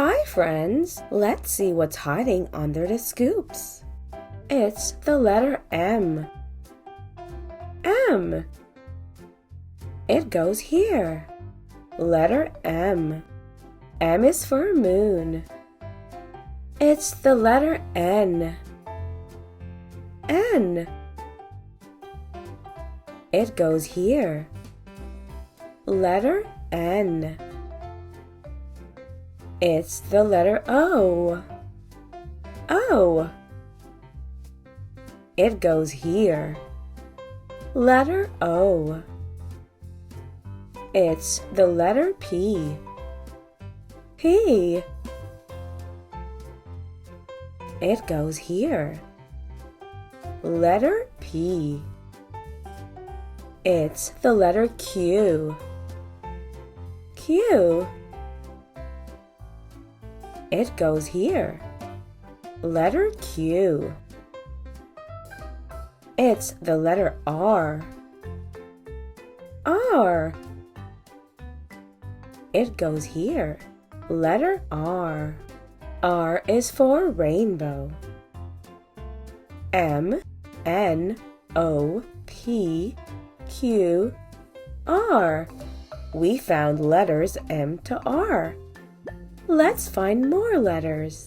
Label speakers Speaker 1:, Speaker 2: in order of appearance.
Speaker 1: Hi, friends! Let's see what's hiding under the scoops. It's the letter M. M. It goes here. Letter M. M is for moon. It's the letter N. N. It goes here. Letter N. It's the letter O. O. It goes here. Letter O. It's the letter P. P. It goes here. Letter P. It's the letter Q. Q. It goes here. Letter Q. It's the letter R. R. It goes here. Letter R. R is for rainbow. M, N, O, P, Q, R. We found letters M to R. Let's find more letters.